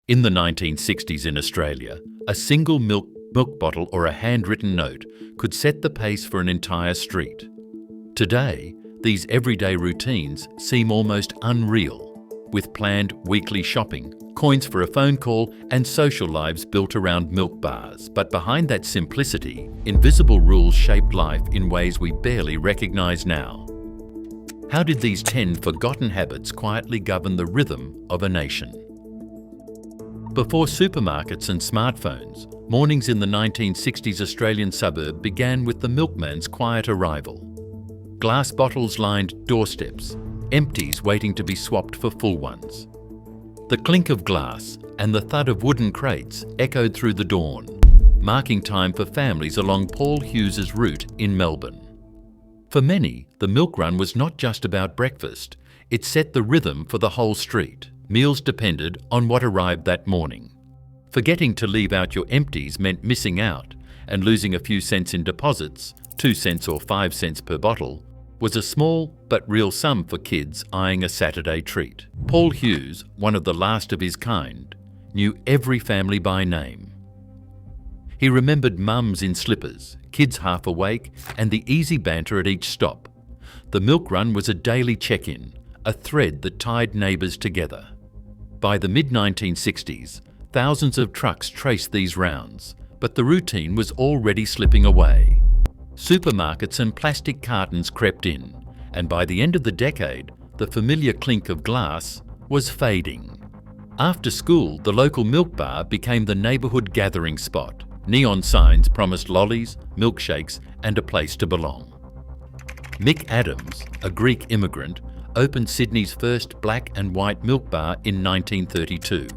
In the 1960s in Australia, a single milk bottle or a handwritten note could set the pace for an entire street. Today, these everyday routines seem almost unreal, with planned weekly shopping, coins for a phone call, and social lives built around milk bars. But behind that simplicity, invisible rules shaped life in ways we barely recognise now. How did these 10 forgotten habits quietly govern the rhythm of a nation? Before supermarkets and smartphones, mornings in the 1960s Australian suburb began with the milkman's quiet arrival. Glass bottles lined doorsteps, empties waiting to be swapped for full ones. The clink of glass and the thud of wooden crates echoed through the dawn, marking time for families along Paul Hughes's route in Melbourne. For many, the milk run was not just about breakfast, it set the rhythm for the whole street. Meals depended on what arrived that morning. Forgetting to leave out your empties meant missing out, and losing a few cents in deposits, 2 cents or 5 cents per bottle, was a small but real sum for kids eyeing a Saturday treat. Paul Hughes, one of the last of his kind, knew every family by name. He remembered mums in slippers, kids half awake, and the easy banter at each stop. The milk run was a daily check-in, a thread that tied neighbours together. By the mid-1960s, thousands of trucks traced these rounds, but the routine was already slipping away. Supermarkets and plastic cartons crept in, and by the end of the decade, the familiar clink of glass was fading. After school, the local milk bar became the neighbourhood gathering spot. Neon signs promised lollies, milkshakes, and a place to belong. Mick Adams, a Greek immigrant, opened Sydney's first black and white milk bar in 1932,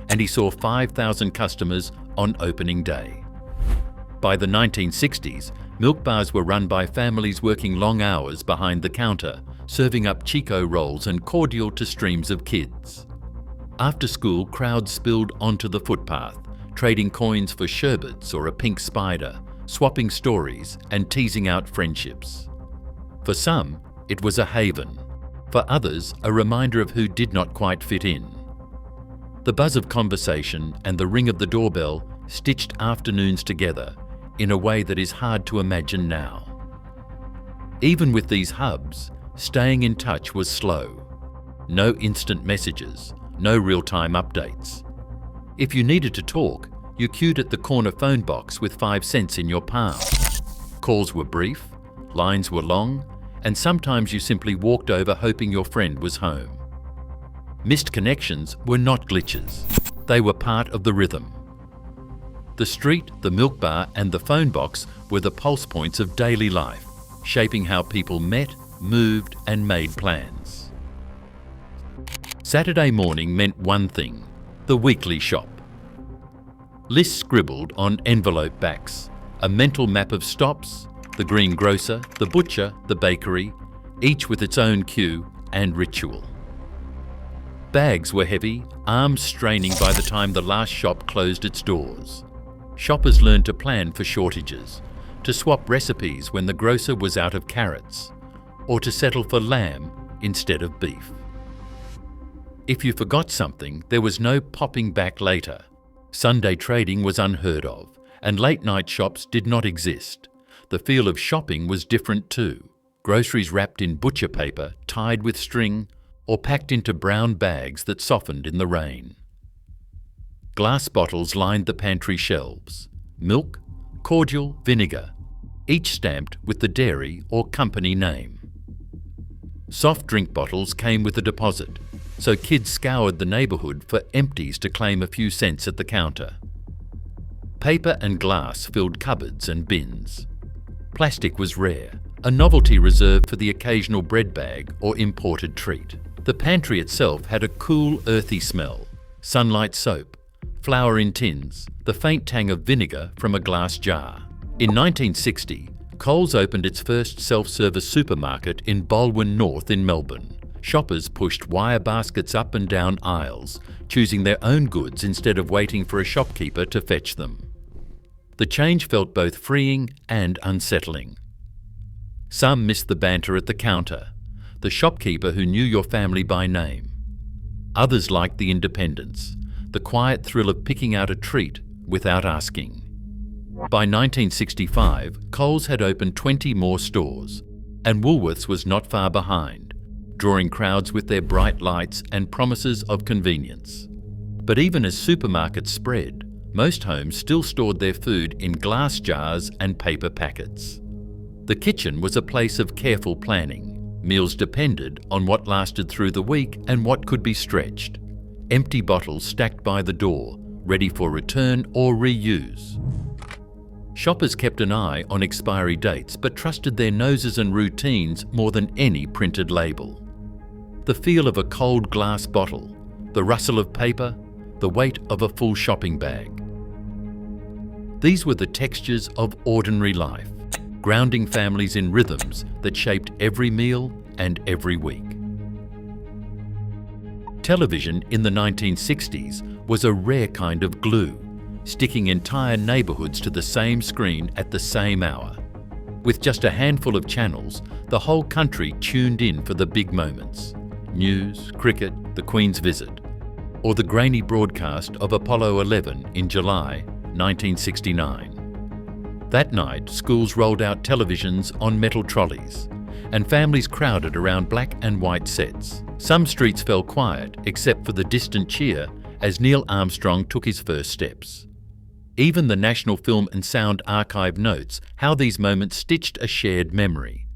and he saw 5,000 customers on opening day. By the 1960s, milk bars were run by families working long hours behind the counter, serving up Chico rolls and cordial to streams of kids. After school, crowds spilled onto the footpath, trading coins for sherbets or a pink spider, swapping stories and teasing out friendships. For some, it was a haven. For others, a reminder of who did not quite fit in. The buzz of conversation and the ring of the doorbell stitched afternoons together in a way that is hard to imagine now. Even with these hubs, staying in touch was slow. No instant messages, no real-time updates. If you needed to talk, you queued at the corner phone box with 5 cents in your palm. Calls were brief, lines were long, and sometimes you simply walked over hoping your friend was home. Missed connections were not glitches. They were part of the rhythm. The street, the milk bar, and the phone box were the pulse points of daily life, shaping how people met, moved, and made plans. Saturday morning meant one thing: the weekly shop. Lists scribbled on envelope backs, a mental map of stops, the green grocer, the butcher, the bakery, each with its own queue and ritual. Bags were heavy, arms straining by the time the last shop closed its doors. Shoppers learned to plan for shortages, to swap recipes when the grocer was out of carrots, or to settle for lamb instead of beef. If you forgot something, there was no popping back later. Sunday trading was unheard of, and late-night shops did not exist. The feel of shopping was different too. Groceries wrapped in butcher paper, tied with string, or packed into brown bags that softened in the rain. Glass bottles lined the pantry shelves. Milk, cordial, vinegar, each stamped with the dairy or company name. Soft drink bottles came with a deposit, so kids scoured the neighbourhood for empties to claim a few cents at the counter. Paper and glass filled cupboards and bins. Plastic was rare, a novelty reserved for the occasional bread bag or imported treat. The pantry itself had a cool, earthy smell: sunlight soap, flour in tins, the faint tang of vinegar from a glass jar. In 1960, Coles opened its first self-service supermarket in Balwyn North in Melbourne. Shoppers pushed wire baskets up and down aisles, choosing their own goods instead of waiting for a shopkeeper to fetch them. The change felt both freeing and unsettling. Some missed the banter at the counter, the shopkeeper who knew your family by name. Others liked the independence, the quiet thrill of picking out a treat without asking. By 1965, Coles had opened 20 more stores, and Woolworths was not far behind, drawing crowds with their bright lights and promises of convenience. But even as supermarkets spread, most homes still stored their food in glass jars and paper packets. The kitchen was a place of careful planning. Meals depended on what lasted through the week and what could be stretched. Empty bottles stacked by the door, ready for return or reuse. Shoppers kept an eye on expiry dates but trusted their noses and routines more than any printed label. The feel of a cold glass bottle, the rustle of paper, the weight of a full shopping bag. These were the textures of ordinary life, grounding families in rhythms that shaped every meal and every week. Television in the 1960s was a rare kind of glue, sticking entire neighbourhoods to the same screen at the same hour. With just a handful of channels, the whole country tuned in for the big moments: news, cricket, the Queen's visit, or the grainy broadcast of Apollo 11 in July 1969. That night, schools rolled out televisions on metal trolleys, and families crowded around black and white sets. Some streets fell quiet, except for the distant cheer as Neil Armstrong took his first steps. Even the National Film and Sound Archive notes how these moments stitched a shared memory.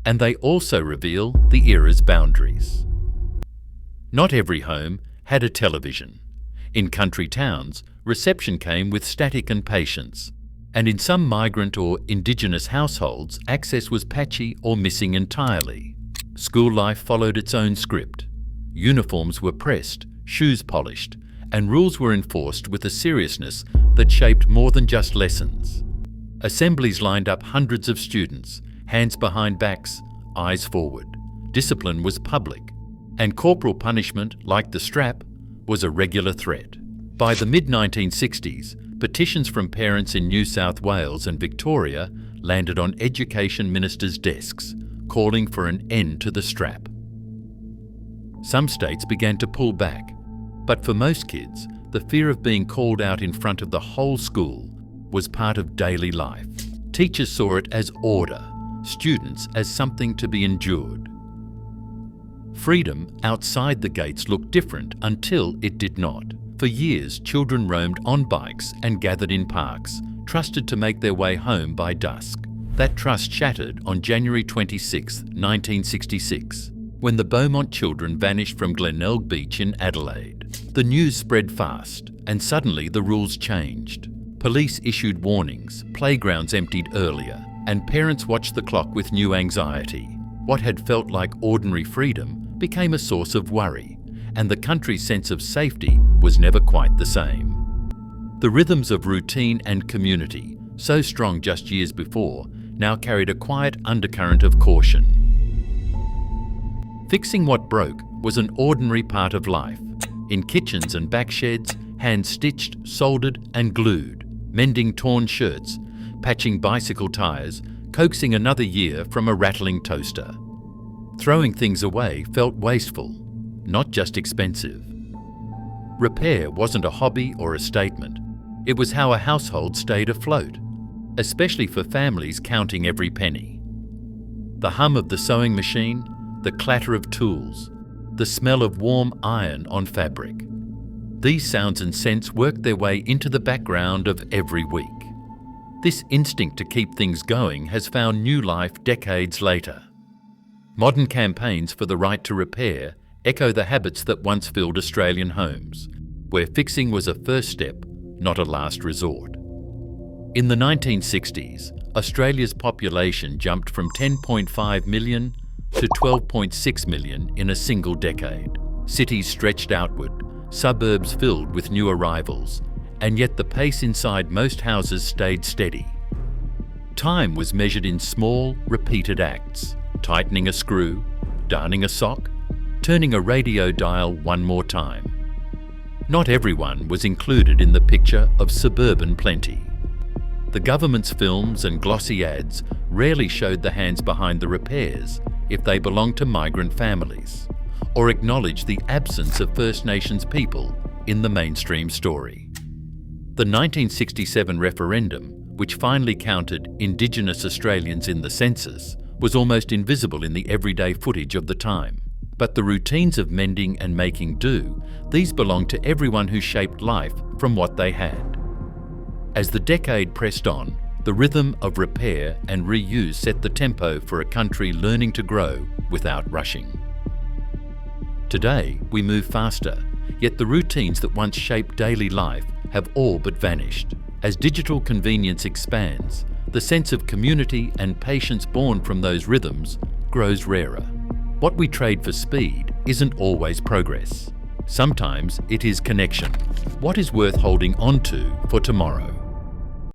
And they also reveal the era's boundaries. Not every home had a television. In country towns, reception came with static and patience, and in some migrant or Indigenous households, access was patchy or missing entirely. School life followed its own script. Uniforms were pressed, shoes polished, and rules were enforced with a seriousness that shaped more than just lessons. Assemblies lined up hundreds of students, hands behind backs, eyes forward. Discipline was public, and corporal punishment, like the strap, was a regular threat. By the mid-1960s, petitions from parents in New South Wales and Victoria landed on education ministers' desks, calling for an end to the strap. Some states began to pull back, but for most kids, the fear of being called out in front of the whole school was part of daily life. Teachers saw it as order, students as something to be endured. Freedom outside the gates looked different until it did not. For years, children roamed on bikes and gathered in parks, trusted to make their way home by dusk. That trust shattered on January 26, 1966, when the Beaumont children vanished from Glenelg Beach in Adelaide. The news spread fast, and suddenly the rules changed. Police issued warnings, playgrounds emptied earlier, and parents watched the clock with new anxiety. What had felt like ordinary freedom became a source of worry, and the country's sense of safety was never quite the same. The rhythms of routine and community, so strong just years before, now carried a quiet undercurrent of caution. Fixing what broke was an ordinary part of life. In kitchens and back sheds, hand-stitched, soldered and glued, mending torn shirts, patching bicycle tyres, coaxing another year from a rattling toaster. Throwing things away felt wasteful, not just expensive. Repair wasn't a hobby or a statement. It was how a household stayed afloat, especially for families counting every penny. The hum of the sewing machine, the clatter of tools, the smell of warm iron on fabric. These sounds and scents worked their way into the background of every week. This instinct to keep things going has found new life decades later. Modern campaigns for the right to repair echo the habits that once filled Australian homes, where fixing was a first step, not a last resort. In the 1960s, Australia's population jumped from 10.5 million to 12.6 million in a single decade. Cities stretched outward, suburbs filled with new arrivals, and yet the pace inside most houses stayed steady. Time was measured in small, repeated acts: tightening a screw, darning a sock, turning a radio dial one more time. Not everyone was included in the picture of suburban plenty. The government's films and glossy ads rarely showed the hands behind the repairs if they belonged to migrant families, or acknowledged the absence of First Nations people in the mainstream story. The 1967 referendum, which finally counted Indigenous Australians in the census, was almost invisible in the everyday footage of the time. But the routines of mending and making do, these belonged to everyone who shaped life from what they had. As the decade pressed on, the rhythm of repair and reuse set the tempo for a country learning to grow without rushing. Today, we move faster, yet the routines that once shaped daily life have all but vanished. As digital convenience expands, the sense of community and patience born from those rhythms grows rarer. What we trade for speed isn't always progress. Sometimes it is connection. What is worth holding on to for tomorrow?